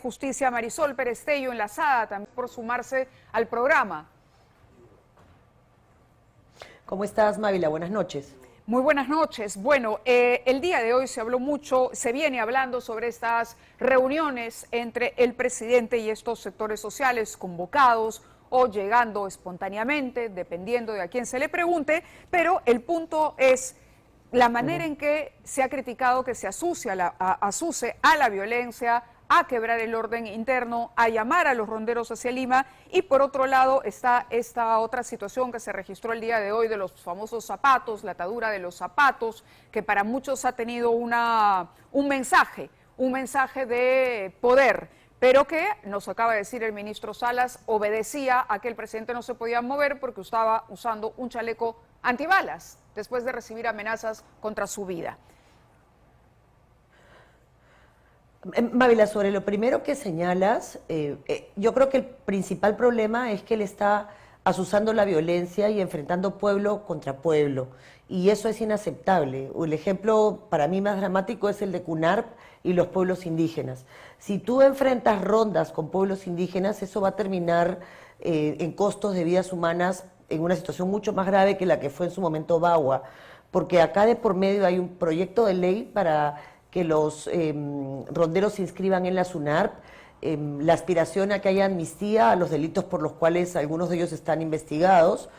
Justicia, Marisol Perestello, enlazada también por sumarse al programa. ¿Cómo estás, Mávila? Buenas noches. Muy buenas noches. Bueno, el día de hoy se habló mucho, se viene hablando sobre estas reuniones entre el presidente y estos sectores sociales convocados o llegando espontáneamente, dependiendo de a quién se le pregunte, pero el punto es la manera en que se ha criticado que se asuce a la violencia, a quebrar el orden interno, a llamar a los ronderos hacia Lima, y por otro lado está esta otra situación que se registró el día de hoy de los famosos zapatos, la atadura de los zapatos, que para muchos ha tenido un mensaje de poder, pero que, nos acaba de decir el ministro Salas, obedecía a que el presidente no se podía mover porque estaba usando un chaleco antibalas después de recibir amenazas contra su vida. Mávila, sobre lo primero que señalas, yo creo que el principal problema es que él está azuzando la violencia y enfrentando pueblo contra pueblo, y eso es inaceptable. El ejemplo para mí más dramático es el de CUNARP y los pueblos indígenas. Si tú enfrentas rondas con pueblos indígenas, eso va a terminar en costos de vidas humanas en una situación mucho más grave que la que fue en su momento Bagua, porque acá de por medio hay un proyecto de ley para que los ronderos se inscriban en la SUNARP, la aspiración a que haya amnistía a los delitos por los cuales algunos de ellos están investigados,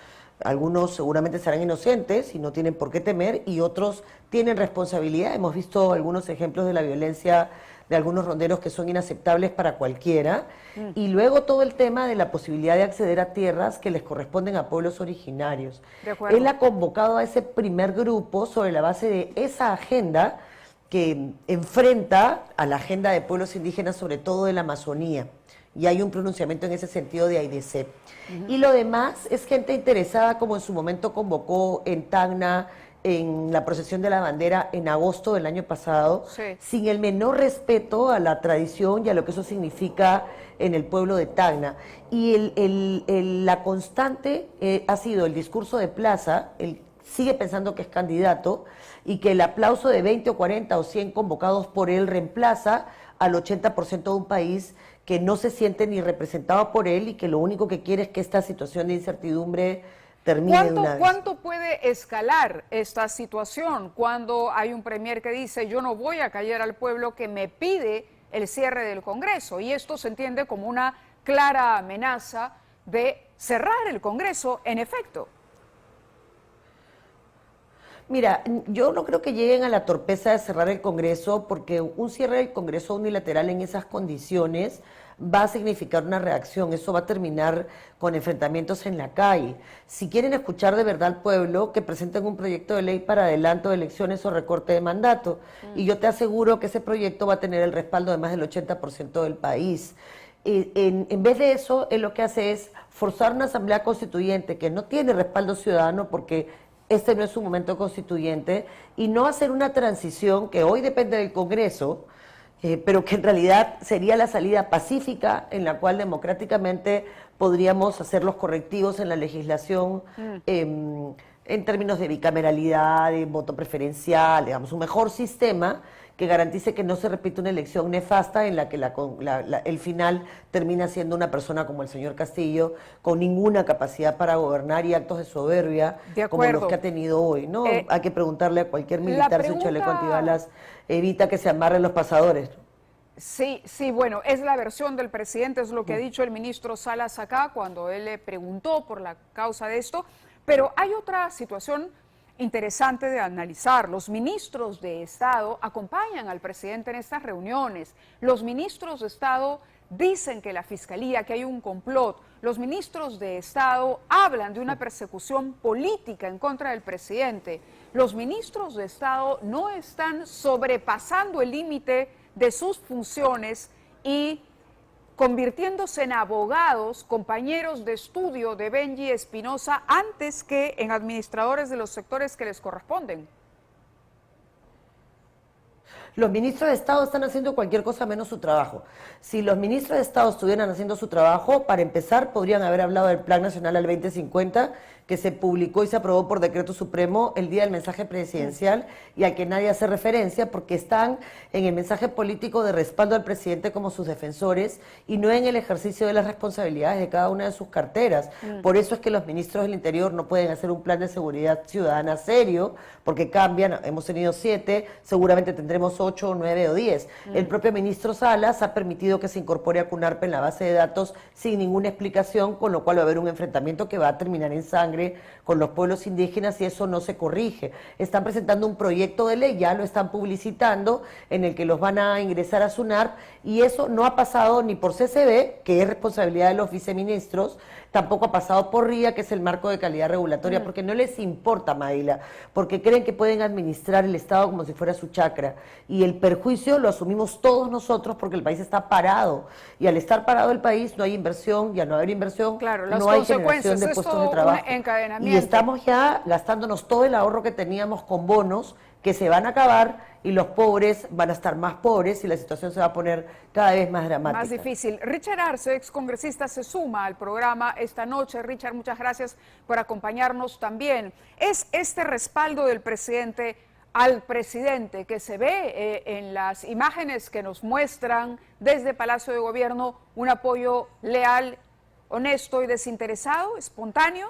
algunos seguramente serán inocentes y no tienen por qué temer, y otros tienen responsabilidad. Hemos visto algunos ejemplos de la violencia de algunos ronderos que son inaceptables para cualquiera, y luego todo el tema de la posibilidad de acceder a tierras que les corresponden a pueblos originarios. Él ha convocado a ese primer grupo sobre la base de esa agenda que enfrenta a la agenda de pueblos indígenas, sobre todo de la Amazonía, y hay un pronunciamiento en ese sentido de AIDC. Y lo demás es gente interesada, como en su momento convocó en Tacna, en la procesión de la bandera en agosto del año pasado, sin el menor respeto a la tradición y a lo que eso significa en el pueblo de Tacna. Y la constante ha sido el discurso de plaza, él sigue pensando que es candidato, y que el aplauso de 20 o 40 o 100 convocados por él reemplaza al 80% de un país que no se siente ni representado por él y que lo único que quiere es que esta situación de incertidumbre termine de una vez. ¿Cuánto puede escalar esta situación cuando hay un premier que dice yo no voy a callar al pueblo que me pide el cierre del Congreso? Y esto se entiende como una clara amenaza de cerrar el Congreso en efecto. Mira, yo no creo que lleguen a la torpeza de cerrar el Congreso, porque un cierre del Congreso unilateral en esas condiciones va a significar una reacción. Eso va a terminar con enfrentamientos en la calle. Si quieren escuchar de verdad al pueblo, que presenten un proyecto de ley para adelanto de elecciones o recorte de mandato. Y yo te aseguro que ese proyecto va a tener el respaldo de más del 80% del país. En vez de eso, él lo que hace es forzar una asamblea constituyente que no tiene respaldo ciudadano, porque este no es un momento constituyente, y no hacer una transición que hoy depende del Congreso, pero que en realidad sería la salida pacífica en la cual democráticamente podríamos hacer los correctivos en la legislación en términos de bicameralidad, de voto preferencial, digamos, un mejor sistema que garantice que no se repita una elección nefasta en la que el final termina siendo una persona como el señor Castillo, con ninguna capacidad para gobernar y actos de soberbia como los que ha tenido hoy, ¿no? Hay que preguntarle a cualquier militar si un chaleco antibalas evita que se amarren los pasadores. Sí, bueno, es la versión del presidente, es lo que ha dicho el ministro Salas acá cuando él le preguntó por la causa de esto, pero hay otra situación interesante de analizar. Los ministros de Estado acompañan al presidente en estas reuniones. Los ministros de Estado dicen que la Fiscalía, que hay un complot. Los ministros de Estado hablan de una persecución política en contra del presidente. Los ministros de Estado no están sobrepasando el límite de sus funciones y convirtiéndose en abogados, compañeros de estudio de Benji Espinosa, antes que en administradores de los sectores que les corresponden. Los ministros de Estado están haciendo cualquier cosa menos su trabajo. Si los ministros de Estado estuvieran haciendo su trabajo, para empezar, podrían haber hablado del Plan Nacional al 2050, que se publicó y se aprobó por decreto supremo el día del mensaje presidencial y al que nadie hace referencia porque están en el mensaje político de respaldo al presidente como sus defensores y no en el ejercicio de las responsabilidades de cada una de sus carteras. Por eso es que los ministros del Interior no pueden hacer un plan de seguridad ciudadana serio, porque cambian, hemos tenido 7, seguramente tendremos 8, 9 o 10. El propio ministro Salas ha permitido que se incorpore a CUNARP en la base de datos sin ninguna explicación, con lo cual va a haber un enfrentamiento que va a terminar en sangre con los pueblos indígenas y eso no se corrige. Están presentando un proyecto de ley, ya lo están publicitando, en el que los van a ingresar a SUNARP y eso no ha pasado ni por CCB, que es responsabilidad de los viceministros, tampoco ha pasado por RIA, que es el marco de calidad regulatoria, porque no les importa, Maila, porque creen que pueden administrar el Estado como si fuera su chacra y el perjuicio lo asumimos todos nosotros porque el país está parado y al estar parado el país no hay inversión y al no haber inversión claro, las no hay consecuencias generación de es puestos todo de trabajo. un encadenamiento. Y estamos ya gastándonos todo el ahorro que teníamos con bonos que se van a acabar y los pobres van a estar más pobres y la situación se va a poner cada vez más dramática. Más difícil. Richard Arce, excongresista, se suma al programa esta noche. Richard, muchas gracias por acompañarnos también. ¿Es este respaldo del presidente al presidente que se ve en las imágenes que nos muestran desde Palacio de Gobierno un apoyo leal, honesto y desinteresado, espontáneo?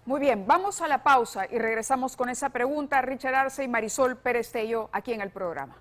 Muy bien, vamos a la pausa y regresamos con esa pregunta. Richard Arce y Marisol Pérez Tello aquí en el programa.